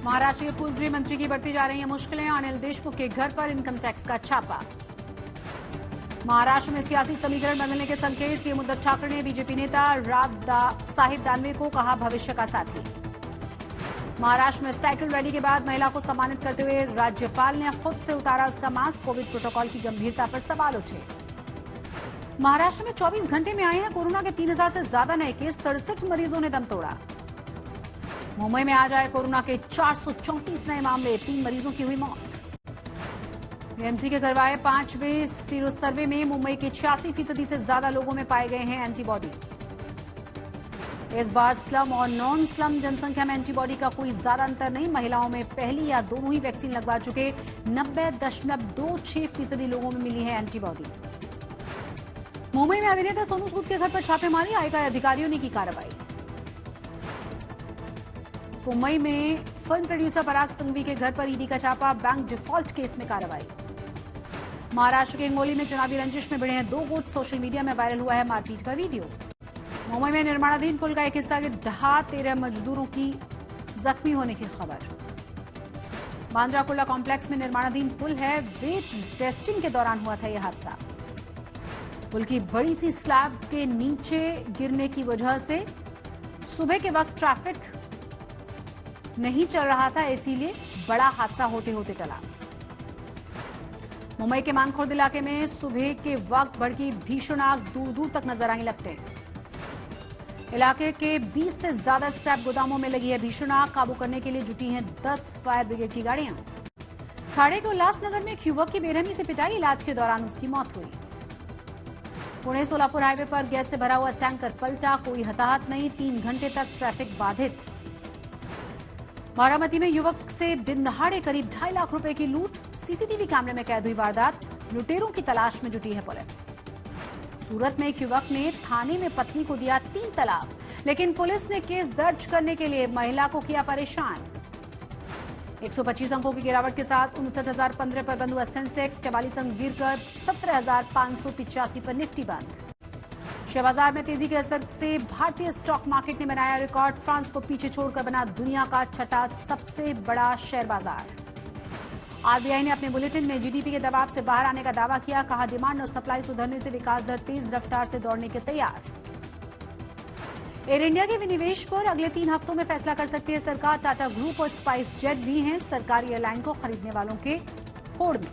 महाराष्ट्र के पूर्व गृह मंत्री की बढ़ती जा रही है मुश्किलें। अनिल देशमुख के घर पर इनकम टैक्स का छापा। महाराष्ट्र में सियासी समीकरण बदलने के संकेत। सीएम उद्धव ठाकरे ने बीजेपी नेता साहिब दानवे को कहा भविष्य का साथी। महाराष्ट्र में साइकिल रैली के बाद महिला को सम्मानित करते हुए राज्यपाल ने खुद से उतारा उसका मास्क। कोविड प्रोटोकॉल की गंभीरता पर सवाल उठे। महाराष्ट्र में 24 घंटे में आए हैं कोरोना के 3000 से ज्यादा नए केस। 67 मरीजों ने दम तोड़ा। मुंबई में आज आए कोरोना के 434 नए मामले। 3 मरीजों की हुई मौत। एएमसी के करवाए 5वें सीरो सर्वे में मुंबई के 86% से ज्यादा लोगों में पाए गए हैं एंटीबॉडी। इस बार स्लम और नॉन स्लम जनसंख्या में एंटीबॉडी का कोई ज्यादा अंतर नहीं। महिलाओं में पहली या दोनों ही वैक्सीन लगवा चुके 90.26% लोगों में मिली है एंटीबॉडी। मुंबई में अभिनेता सोनू सूद के घर पर छापेमारी। आयकर अधिकारियों ने की कार्रवाई। मुंबई में फिल्म प्रोड्यूसर पराग संघवी के घर पर ईडी का छापा। बैंक डिफॉल्ट केस में कार्रवाई। महाराष्ट्र के हिंगोली में चुनावी रंजिश में भिड़े हैं 2 गुट। सोशल मीडिया में वायरल हुआ है मारपीट का वीडियो। मुंबई में निर्माणाधीन पुल का एक हिस्सा के ढहा 13 मजदूरों की जख्मी होने की खबर। बांद्रा कुर्ला कॉम्प्लेक्स में निर्माणाधीन पुल है। वेट टेस्टिंग के दौरान हुआ था यह हादसा। पुल की बड़ी सी स्लैब के नीचे गिरने की वजह से सुबह के वक्त ट्रैफिक नहीं चल रहा था, इसीलिए बड़ा हादसा होते होते टला। मुंबई के मानखुर्द इलाके में सुबह के वक्त भड़की भीषण आग दूर दूर तक नजर आई लगते। इलाके के 20 से ज्यादा स्क्रैप गोदामों में लगी है भीषण आग। काबू करने के लिए जुटी हैं 10 फायर ब्रिगेड की गाड़ियां। ठाणे के उल्लासनगर में एक युवक की बेरहमी से पिटाई। इलाज के दौरान उसकी मौत हुई। पुणे सोलापुर हाईवे पर गैस से भरा हुआ टैंकर पलटा। कोई हताहत नहीं। 3 घंटे तक ट्रैफिक बाधित। बारामती में युवक से दिन दहाड़े करीब 2.5 लाख रुपए की लूट। सीसीटीवी कैमरे में कैद हुई वारदात। लुटेरों की तलाश में जुटी है पुलिस। सूरत में एक युवक ने थाने में पत्नी को दिया 3 तलाक, लेकिन पुलिस ने केस दर्ज करने के लिए महिला को किया परेशान। 125 अंकों की गिरावट के साथ 59,015 पर बंद हुआ सेंसेक्स। 44 अंक गिरकर 17,585 पर निफ्टी बंद। शेयर बाजार में तेजी के असर से भारतीय स्टॉक मार्केट ने बनाया रिकॉर्ड। फ्रांस को पीछे छोड़कर बना दुनिया का 6ठा सबसे बड़ा शेयर बाजार। आरबीआई ने अपने बुलेटिन में जीडीपी के दबाव से बाहर आने का दावा किया। कहा डिमांड और सप्लाई सुधरने से विकास दर तेज रफ्तार से दौड़ने के तैयार। एयर इंडिया के विनिवेश पर अगले 3 हफ्तों में फैसला कर सकती है सरकार। टाटा ग्रुप और स्पाइस जेट भी हैं सरकारी एयरलाइन को खरीदने वालों के होड़ में।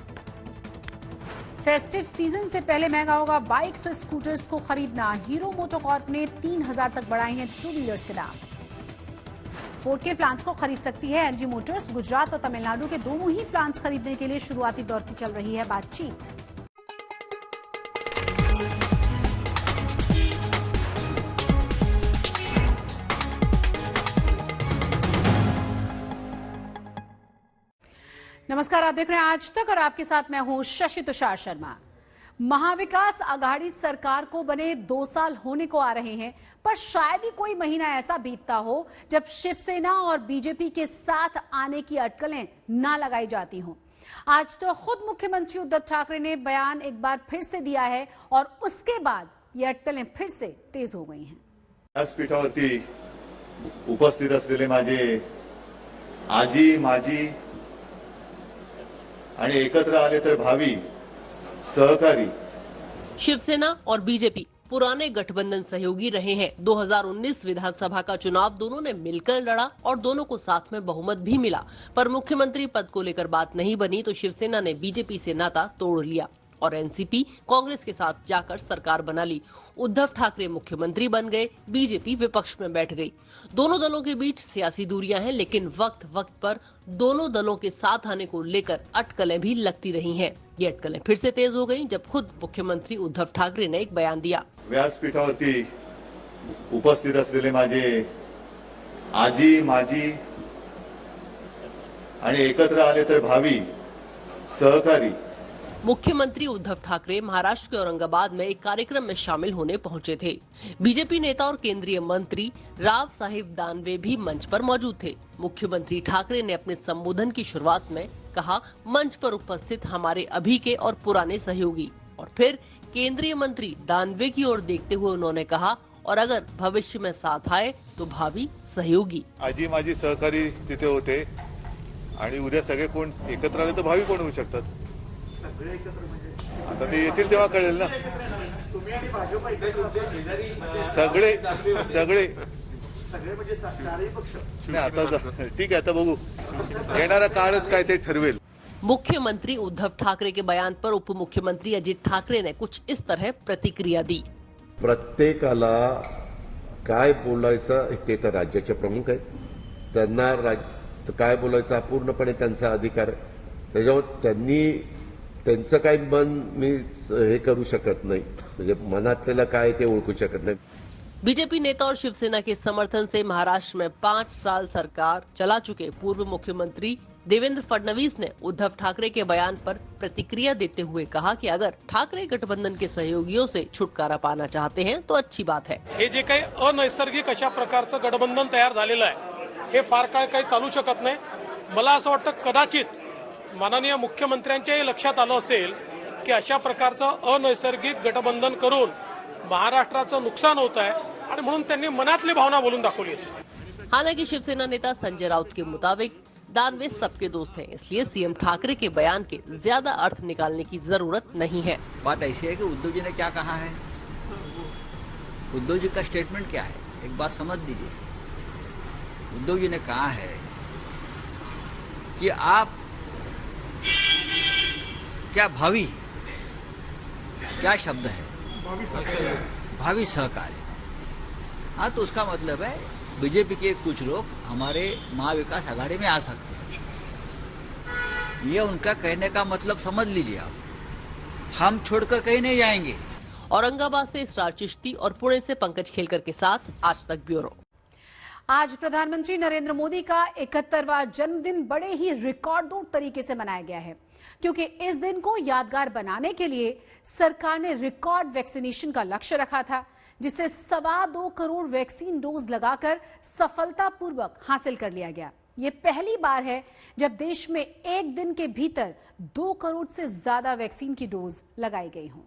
फेस्टिव सीजन से पहले महंगा होगा बाइक्स और स्कूटर्स को खरीदना। हीरो मोटोकॉर्प ने 3,000 तक बढ़ाए हैं 2 व्हीलर्स के दाम। फोर्ड के प्लांट्स को खरीद सकती है एनजी मोटर्स। गुजरात और तमिलनाडु के दोनों ही प्लांट्स खरीदने के लिए शुरुआती दौर की चल रही है बातचीत। नमस्कार, आप देख रहे हैं आज तक और आपके साथ मैं हूं शशि तुषार शर्मा। महाविकास आघाड़ी सरकार को बने 2 साल होने को आ रहे हैं, पर शायद ही कोई महीना ऐसा बीतता हो जब शिवसेना और बीजेपी के साथ आने की अटकलें ना लगाई जाती हों। आज तो खुद मुख्यमंत्री उद्धव ठाकरे ने बयान एक बार फिर से दिया है और उसके बाद ये अटकलें फिर से तेज हो गई हैं। व्यासपीठावरती उपस्थित असलेले माझे आजी माजी आणि एकत्र आले तर भावी सहकारी। शिवसेना और बीजेपी पुराने गठबंधन सहयोगी रहे हैं। 2019 विधानसभा का चुनाव दोनों ने मिलकर लड़ा और दोनों को साथ में बहुमत भी मिला, पर मुख्यमंत्री पद को लेकर बात नहीं बनी तो शिवसेना ने बीजेपी से नाता तोड़ लिया और एनसीपी कांग्रेस के साथ जाकर सरकार बना ली। उद्धव ठाकरे मुख्यमंत्री बन गए, बीजेपी विपक्ष में बैठ गई। दोनों दलों के बीच सियासी दूरियां हैं, लेकिन वक्त वक्त पर दोनों दलों के साथ आने को लेकर अटकलें भी लगती रही हैं। ये अटकलें फिर से तेज हो गईं जब खुद मुख्यमंत्री उद्धव ठाकरे ने एक बयान दिया। व्यासपीठावरती उपस्थित असलेले माझे आजी माजी आणि एकत्र आले तर भावी सहकारी। मुख्यमंत्री उद्धव ठाकरे महाराष्ट्र के औरंगाबाद में एक कार्यक्रम में शामिल होने पहुंचे थे। बीजेपी नेता और केंद्रीय मंत्री राव साहिब दानवे भी मंच पर मौजूद थे। मुख्यमंत्री ठाकरे ने अपने संबोधन की शुरुआत में कहा, मंच पर उपस्थित हमारे अभी के और पुराने सहयोगी, और फिर केंद्रीय मंत्री दानवे की ओर देखते हुए उन्होंने कहा, और अगर भविष्य में साथ आए तो भावी सहयोगी। आजी माजी सहकारी तिथे होते आणि उद्या सगळे कोण एकत्र आले तर भावी कोण होऊ शकतात? आता ते येतील तेव्हा कळेल ना. सगळे सगळे नाही, आता ठीक आहे, आता बघू, येणारा काळच काय ते ठरवेल. मुख्यमंत्री उद्धव ठाकरे के बयान पर उप मुख्यमंत्री अजित ठाकरे ने कुछ इस तरह प्रतिक्रिया दी. प्रत्येकाला काय बोलायचं ते तर राज्याचे प्रमुख आहेत, त्यांना काय बोलायचं पूर्णपणे त्यांचा अधिकार आहे. त्याच्यामुळे त्यांचं काही मन मी हे करू शकत नाही, म्हणजे मनातलेलं काय ते ओळखू शकत नाही. बीजेपी नेता और शिवसेना के समर्थन से महाराष्ट्र में 5 साल सरकार चला चुके पूर्व मुख्यमंत्री देवेंद्र फडणवीस ने उद्धव ठाकरे के बयान पर प्रतिक्रिया देते हुए कहा कि अगर ठाकरे गठबंधन के सहयोगियों से छुटकारा पाना चाहते हैं तो अच्छी बात है. हे जे काही अनैसर्गिक अशा प्रकारचं गठबंधन तयार झालेलं आहे हे फार काळ काही चालू शकत नाही. मला असं वाटतं कदाचित माननीय मुख्यमंत्र्यांच्याही लक्षात आलं असेल की अशा प्रकारचं अनैसर्गिक गठबंधन करून महाराष्ट्राचं नुकसान होत आहे आणि म्हणून त्यांनी मनातली भावना बोलून दाखवली असेल. हालांकि शिवसेना नेता संजय राउत के मुताबिक दानवे सबके दोस्त हैं, इसलिए सीएम ठाकरे के बयान के ज्यादा अर्थ निकालने की जरूरत नहीं है. बात ऐसी है कि उद्धव जी ने क्या कहा है, उद्धव जी का स्टेटमेंट क्या है, एक बार समझ लीजिए. उद्धव जी ने कहा है कि आप क्या भावी, क्या शब्द है, भावी सहकारी. हाँ, तो उसका मतलब है बीजेपी के कुछ लोग हमारे महाविकास आघाड़ी में आ सकते हैं. ये उनका कहने का मतलब समझ लीजिए आप. हम छोड़कर कहीं नहीं जाएंगे. औरंगाबाद से इसरार चिश्ती और पुणे से पंकज खेलकर के साथ आज तक ब्यूरो. आज प्रधानमंत्री नरेंद्र मोदी का 71वां जन्मदिन बड़े ही रिकॉर्ड तोड़ तरीके से मनाया गया है, क्योंकि इस दिन को यादगार बनाने के लिए सरकार ने रिकॉर्ड वैक्सीनेशन का लक्ष्य रखा था, जिसे 2.25 करोड़ वैक्सीन डोज लगाकर सफलतापूर्वक हासिल कर लिया गया. ये पहली बार है जब देश में एक दिन के भीतर 2 करोड़ से ज्यादा वैक्सीन की डोज लगाई गई हों.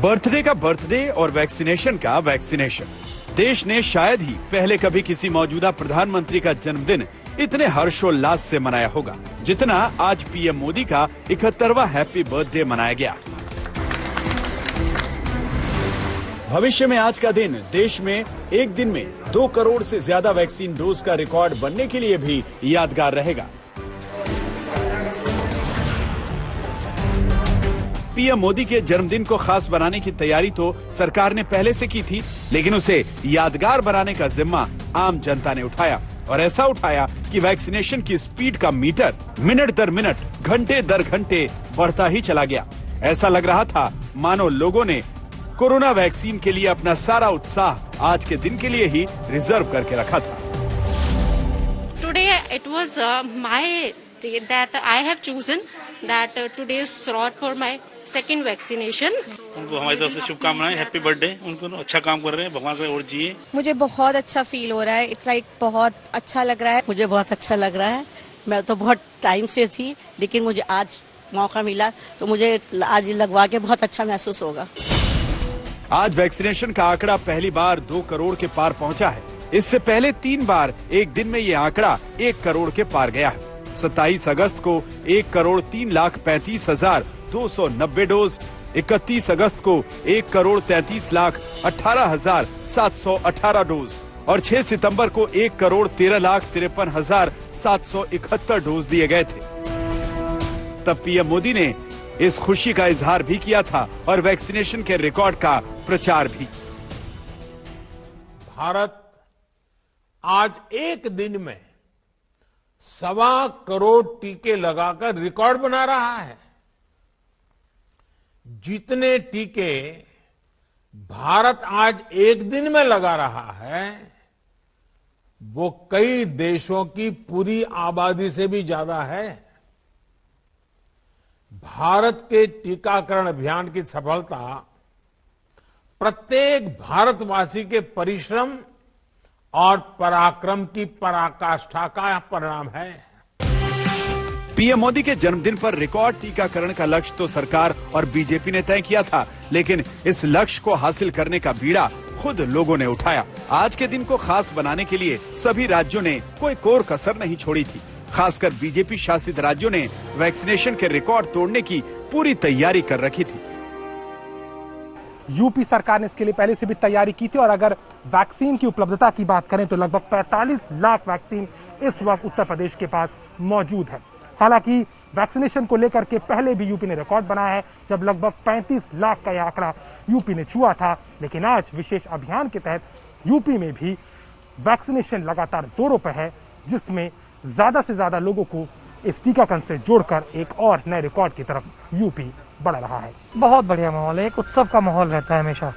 बर्थडे का बर्थडे और वैक्सीनेशन का वैक्सीनेशन. देश ने शायद ही पहले कभी किसी मौजूदा प्रधानमंत्री का जन्मदिन इतने हर्षोल्लास से मनाया होगा जितना आज पीएम मोदी का 71वां हैप्पी बर्थडे मनाया गया. भविष्य में आज का दिन देश में एक दिन में 2 करोड़ से ज्यादा वैक्सीन डोज का रिकॉर्ड बनने के लिए भी यादगार रहेगा. पीएम मोदी के जन्मदिन को खास बनाने की तैयारी तो सरकार ने पहले से की थी, लेकिन उसे यादगार बनाने का जिम्मा आम जनता ने उठाया, और ऐसा उठाया कि वैक्सीनेशन की स्पीड का मीटर मिनट दर मिनट, घंटे दर घंटे बढ़ता ही चला गया. ऐसा लग रहा था मानो लोगों ने कोरोना वैक्सीन के लिए अपना सारा उत्साह आज के दिन के लिए ही रिजर्व करके रखा था. Today it was my day that I have chosen that today's slot for my second vaccination. उनको हमारी तरफ से शुभकामनाएं, हैप्पी बर्थडे. उनको अच्छा काम कर रहे हैं, भगवान करे और जिए. मुझे बहुत अच्छा फील हो रहा है. इट्स लाइक बहुत अच्छा लग रहा है. मुझे बहुत अच्छा लग रहा है. मैं तो बहुत टाइम से थी, लेकिन मुझे आज मौका मिला तो मुझे आज लगवा के बहुत अच्छा महसूस होगा. आज वैक्सीनेशन का आंकड़ा पहली बार 2 करोड़ के पार पहुंचा है. इससे पहले 3 बार एक दिन में ये आंकड़ा 1 करोड़ के पार गया है. 27 अगस्त को 1,03,35,290 डोज, 31 अगस्त को 1,33,18,718 डोज और 6 सितंबर को 1,13,53,771 डोज दिए गए थे. तब पीएम मोदी ने इस खुशी का इजहार भी किया था और वैक्सीनेशन के रिकॉर्ड का प्रचार भी. भारत आज एक दिन में 1.25 करोड़ टीके लगाकर रिकॉर्ड बना रहा है. जितने टीके भारत आज एक दिन में लगा रहा है वो कई देशों की पूरी आबादी से भी ज्यादा है. भारत के टीकाकरण अभियान की सफलता प्रत्येक भारतवासी के परिश्रम और पराक्रम की पराकाष्ठा का परिणाम है. पीएम मोदी के जन्मदिन पर रिकॉर्ड टीकाकरण का लक्ष्य तो सरकार और बीजेपी ने तय किया था, लेकिन इस लक्ष्य को हासिल करने का बीड़ा खुद लोगों ने उठाया। आज के दिन को खास बनाने के लिए सभी राज्यों ने कोई कोर कसर नहीं छोड़ी थी। खासकर बीजेपी शासित राज्यों ने वैक्सीनेशन के रिकॉर्ड तोड़ने की पूरी तैयारी कर रखी थी। यूपी सरकार ने इसके लिए पहले से भी तैयारी की थी और अगर वैक्सीन की उपलब्धता की बात करें तो लगभग 45 लाख वैक्सीन इस वक्त उत्तर प्रदेश के पास मौजूद है। हालांकि वैक्सीनेशन को लेकर के पहले भी यूपी ने रिकॉर्ड बनाया है, जब लगभग 35 लाख का यह आंकड़ा यूपी ने छुआ था। लेकिन आज विशेष अभियान के तहत यूपी में भी वैक्सीनेशन लगातार जोरों पर है, जिसमें ज्यादा से ज्यादा लोगों को इस टीकाकरण से जोड़कर एक और नए रिकॉर्ड की तरफ यूपी बढ़ रहा है। बहुत बढ़िया माहौल है, एक उत्सव का माहौल रहता है हमेशा।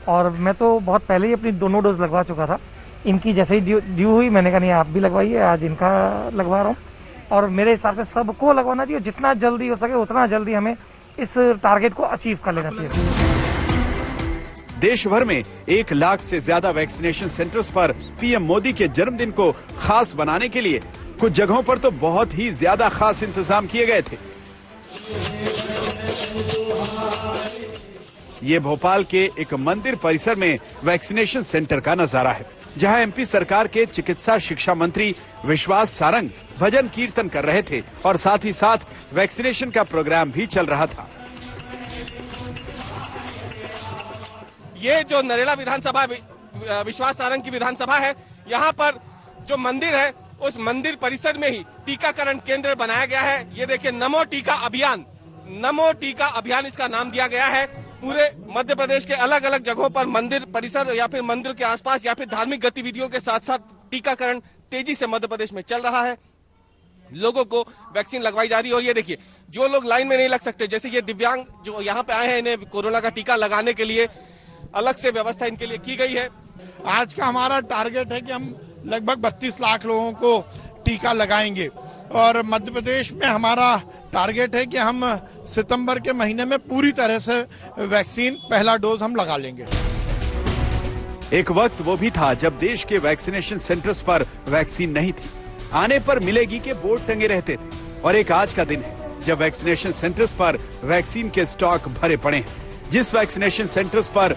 और मैं तो बहुत पहले ही अपनी दोनों डोज लगवा चुका था। इनकी जैसे ही ड्यू हुई मैंने कहा नहीं आप भी लगवाइए, आज इनका लगवा रहा हूँ। और मेरे हिसाब से सबको लगवाना चाहिए, जितना जल्दी हो सके उतना जल्दी हमें इस टारगेट को अचीव कर लेना चाहिए। देश भर में 1 लाख से ज्यादा वैक्सीनेशन सेंटर्स पर पीएम मोदी के जन्मदिन को खास बनाने के लिए कुछ जगहों पर तो बहुत ही ज्यादा खास इंतजाम किए गए थे। ये भोपाल के एक मंदिर परिसर में वैक्सीनेशन सेंटर का नजारा है, जहां एमपी सरकार के चिकित्सा शिक्षा मंत्री विश्वास सारंग भजन कीर्तन कर रहे थे और साथ ही साथ वैक्सीनेशन का प्रोग्राम भी चल रहा था। ये जो नरेला विधानसभा विश्वास सारंग की विधानसभा है, यहाँ पर जो मंदिर है उस मंदिर परिसर में ही टीकाकरण केंद्र बनाया गया है। ये देखिए नमो टीका अभियान इसका नाम दिया गया है। पूरे मध्य प्रदेश के अलग अलग जगहों पर मंदिर परिसर या फिर मंदिर के आसपास या फिर धार्मिक गतिविधियों के साथ साथ टीकाकरण तेजी से मध्य प्रदेश में चल रहा है। लोगों को वैक्सीन लगवाई जा रही है। और ये देखिए जो लोग लाइन में नहीं लग सकते, जैसे ये दिव्यांग जो यहाँ पे आए हैं, इन्हें कोरोना का टीका लगाने के लिए अलग से व्यवस्था इनके लिए की गई है। आज का हमारा टारगेट है कि हम लगभग 32 लाख लोगों को टीका लगाएंगे और मध्य प्रदेश में हमारा टारगेट है कि हम सितंबर के महीने में पूरी तरह से वैक्सीन पहला डोज हम लगा लेंगे। एक वक्त वो भी था जब देश के वैक्सीनेशन सेंटर्स पर वैक्सीन नहीं थी, आने पर मिलेगी के बोर्ड टंगे रहते थे। और एक आज का दिन है जब वैक्सीनेशन सेंटर्स पर वैक्सीन के स्टॉक भरे पड़े हैं। जिस वैक्सीनेशन सेंटर्स पर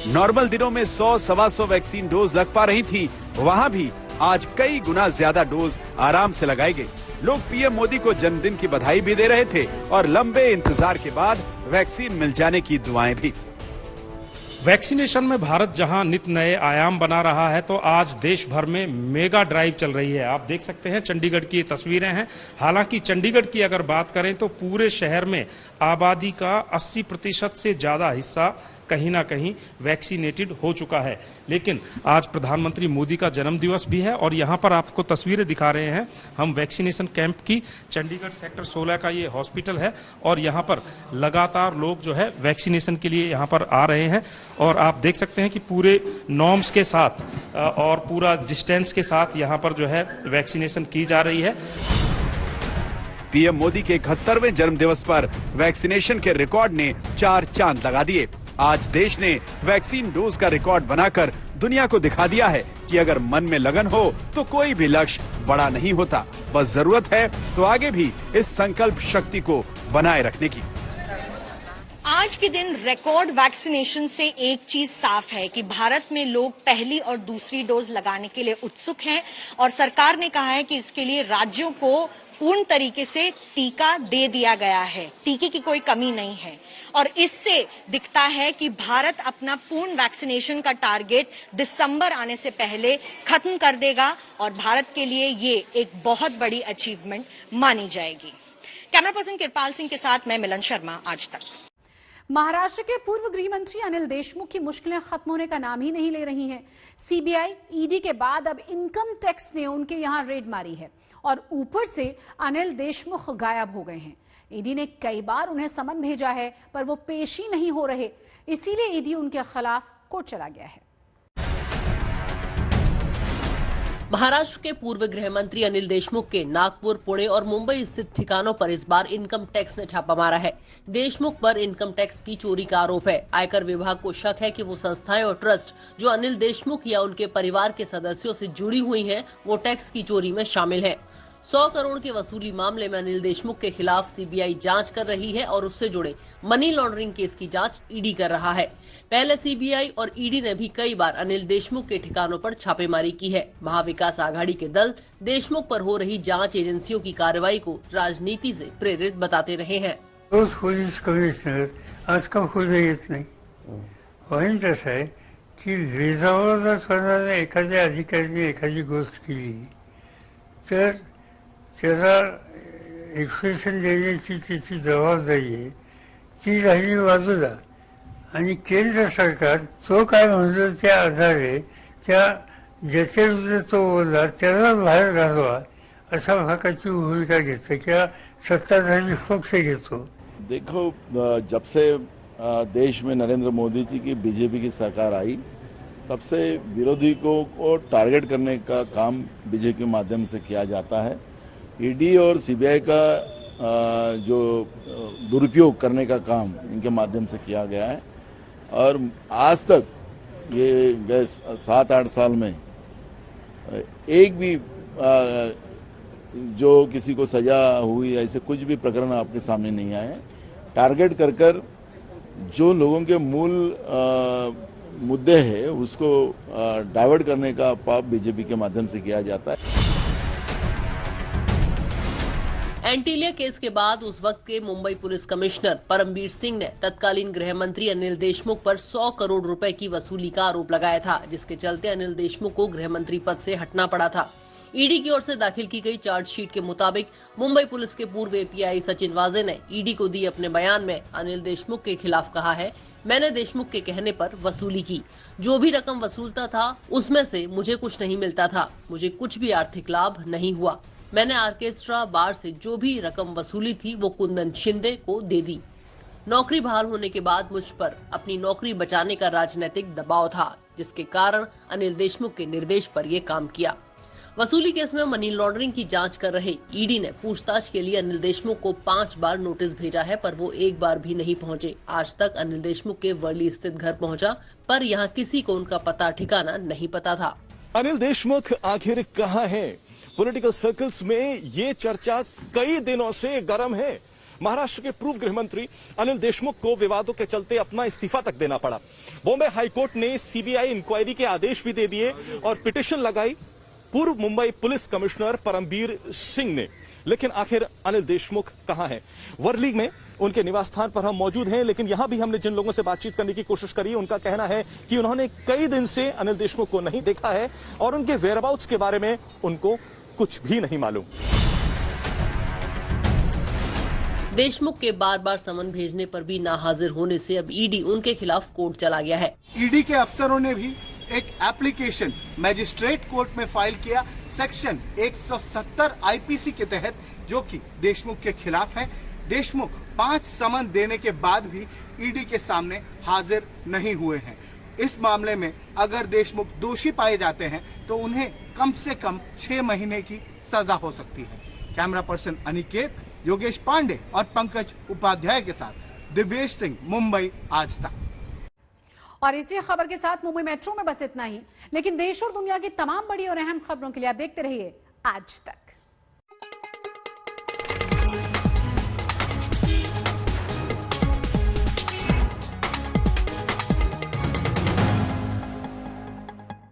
नॉर्मल दिनों में 100-125 वैक्सीन डोज लग पा रही थी, वहाँ भी आज कई गुना ज्यादा डोज आराम से लगाए गए। लोग पीएम मोदी को जन्मदिन की बधाई भी दे रहे थे और लंबे इंतजार के बाद वैक्सीन मिल जाने की दुआएं भी। वैक्सीनेशन में भारत जहां नित नए आयाम बना रहा है, तो आज देश भर में मेगा ड्राइव चल रही है। आप देख सकते हैं चंडीगढ़ की तस्वीरें हैं। हालांकि चंडीगढ़ की अगर बात करें तो पूरे शहर में आबादी का 80% से ज्यादा हिस्सा कहीं ना कहीं वैक्सीनेटेड हो चुका है। लेकिन आज प्रधानमंत्री मोदी का जन्म दिवस भी है और यहाँ पर आपको तस्वीरें दिखा रहे हैं हम वैक्सीनेशन कैंप की। चंडीगढ़ सेक्टर 16 का ये हॉस्पिटल है और यहाँ पर लगातार लोग जो है वैक्सीनेशन के लिए यहाँ पर आ रहे हैं। और आप देख सकते हैं कि पूरे नॉर्म्स के साथ और पूरा डिस्टेंस के साथ यहाँ पर जो है वैक्सीनेशन की जा रही है। पीएम मोदी के 71वें जन्म दिवस पर वैक्सीनेशन के रिकॉर्ड ने 4 चांद लगा दिए। आज देश ने वैक्सीन डोज का रिकॉर्ड बनाकर दुनिया को दिखा दिया है कि अगर मन में लगन हो तो कोई भी लक्ष्य बड़ा नहीं होता। बस जरूरत है तो आगे भी इस संकल्प शक्ति को बनाए रखने की। आज के दिन रिकॉर्ड वैक्सीनेशन से एक चीज साफ है कि भारत में लोग पहली और दूसरी डोज लगाने के लिए उत्सुक हैं और सरकार ने कहा है कि इसके लिए राज्यों को पूर्ण तरीके से टीका दे दिया गया है। टीके की कोई कमी नहीं है और इससे दिखता है कि भारत अपना पूर्ण वैक्सीनेशन का टारगेट दिसंबर आने से पहले खत्म कर देगा और भारत के लिए ये एक बहुत बड़ी अचीवमेंट मानी जाएगी। कैमरा पर्सन कृपाल सिंह के साथ मैं मिलन शर्मा, आज तक। महाराष्ट्र के पूर्व गृह मंत्री अनिल देशमुख की मुश्किलें खत्म होने का नाम ही नहीं ले रही हैं। सीबीआई, ईडी के बाद अब इनकम टैक्स ने उनके यहां रेड मारी है और ऊपर से अनिल देशमुख गायब हो गए हैं। ईडी ने कई बार उन्हें समन भेजा है पर वो पेश ही नहीं हो रहे, इसीलिए ईडी उनके खिलाफ कोर्ट चला गया है। महाराष्ट्र के पूर्व गृह मंत्री अनिल देशमुख के नागपुर, पुणे और मुंबई स्थित ठिकानों पर इस बार इनकम टैक्स ने छापा मारा है। देशमुख पर इनकम टैक्स की चोरी का आरोप है। आयकर विभाग को शक है कि वो संस्थाएं और ट्रस्ट जो अनिल देशमुख या उनके परिवार के सदस्यों से जुड़ी हुई हैं, वो टैक्स की चोरी में शामिल हैं। 100 करोड़ के वसूली मामले में अनिल देशमुख के खिलाफ सीबीआई जांच कर रही है और उससे जुड़े मनी लॉन्ड्रिंग केस की जांच ईडी कर रहा है। पहले सीबीआई और ईडी ने भी कई बार अनिल देशमुख के ठिकानों पर छापेमारी की है। महाविकास आघाड़ी के दल देशमुख पर हो रही जांच एजेंसियों की कार्रवाई को राजनीति से प्रेरित बताते रहे हैं। रोज पोलीस कमिशनर आजकाल खुद येत नाही। पॉइंट असं आहे की रेजावर जर करणाऱ्या एखाद्या अधिकाऱ्याने एखादी गोष्ट केली तर त्याला एक्सप्रेशन देण्याची त्याची जबाबदारी आहे, ती राहिली बाजूला आणि केंद्र सरकार तो काय म्हणतो त्या आधारे त्या ज्याच्या विरुद्ध तो बोलला त्याला बाहेर घालवा अशा भागाची भूमिका घेतो किंवा सत्ताधारी पक्ष घेतो। देखो, जब से देश में नरेंद्र मोदी जी की बीजेपी की सरकार आई तब से विरोधी को टारगेट करने का काम बीजेपी के माध्यम से किया जाता है। ईडी और सीबीआई का जो दुरुपयोग करने का काम इनके माध्यम से किया गया है और आज तक ये गए 7-8 साल में एक भी जो किसी को सजा हुई ऐसे कुछ भी प्रकरण आपके सामने नहीं आए। टारगेट कर जो लोगों के मूल मुद्दे हैं उसको डाइवर्ट करने का पाप बीजेपी के माध्यम से किया जाता है। एंटीलिया केस के बाद उस वक्त के मुंबई पुलिस कमिश्नर परमबीर सिंह ने तत्कालीन गृह मंत्री अनिल देशमुख पर 100 करोड़ रुपए की वसूली का आरोप लगाया था, जिसके चलते अनिल देशमुख को गृह मंत्री पद से हटना पड़ा था। ईडी की ओर से दाखिल की गई चार्जशीट के मुताबिक मुंबई पुलिस के पूर्व एपीआई सचिन वाजे ने ईडी को दिए अपने बयान में अनिल देशमुख के खिलाफ कहा है, मैंने देशमुख के कहने पर वसूली की। जो भी रकम वसूलता था उसमें से मुझे कुछ नहीं मिलता था, मुझे कुछ भी आर्थिक लाभ नहीं हुआ। मैंने ऑर्केस्ट्रा बार से जो भी रकम वसूली थी वो कुंदन शिंदे को दे दी। नौकरी बहाल होने के बाद मुझ पर अपनी नौकरी बचाने का राजनीतिक दबाव था, जिसके कारण अनिल देशमुख के निर्देश पर यह काम किया। वसूली केस में मनी लॉन्ड्रिंग की जांच कर रहे ईडी ने पूछताछ के लिए अनिल देशमुख को 5 बार नोटिस भेजा है, पर वो एक बार भी नहीं पहुंचे। आज तक अनिल देशमुख के वर्ली स्थित घर पहुंचा, पर यहाँ किसी को उनका पता ठिकाना नहीं पता था। अनिल देशमुख आखिर कहाँ है? पॉलिटिकल सर्कल्स में ये चर्चा कई दिनों से गर्म है। महाराष्ट्र के पूर्व गृह मंत्री अनिल देशमुख को विवादों के चलते अपना इस्तीफा तक देना पड़ा। बॉम्बे हाईकोर्ट ने सीबीआई इंक्वायरी के आदेश भी दे दिए और पिटीशन लगाई पूर्व मुंबई पुलिस कमिश्नर परमबीर सिंह ने। लेकिन आखिर अनिल देशमुख कहां है? वर्ली में उनके निवास स्थान पर हम मौजूद हैं, लेकिन यहां भी हमने जिन लोगों से बातचीत करने की कोशिश करी, उनका कहना है कि उन्होंने कई दिन से अनिल देशमुख को नहीं देखा है और उनके वेयरअबाउट्स के बारे में उनको कुछ भी नहीं मालूम। देशमुख के बार बार समन भेजने पर भी ना हाजिर होने से अब ईडी उनके खिलाफ कोर्ट चला गया है। ईडी के अफसरों ने भी एक एप्लीकेशन मजिस्ट्रेट कोर्ट में फाइल किया सेक्शन 170 आईपीसी के तहत, जो कि देशमुख के खिलाफ है। देशमुख 5 समन देने के बाद भी ईडी के सामने हाजिर नहीं हुए हैं। इस मामले में अगर देशमुख दोषी पाए जाते हैं तो उन्हें कम से कम 6 महीने की सजा हो सकती है। कैमरा पर्सन अनिकेत, योगेश पांडे और पंकज उपाध्याय के साथ दिव्येश सिंह, मुंबई आज तक। और इसी खबर के साथ मुंबई मेट्रो में बस इतना ही, लेकिन देश और दुनिया की तमाम बड़ी और अहम खबरों के लिए आप देखते रहिए आज तक।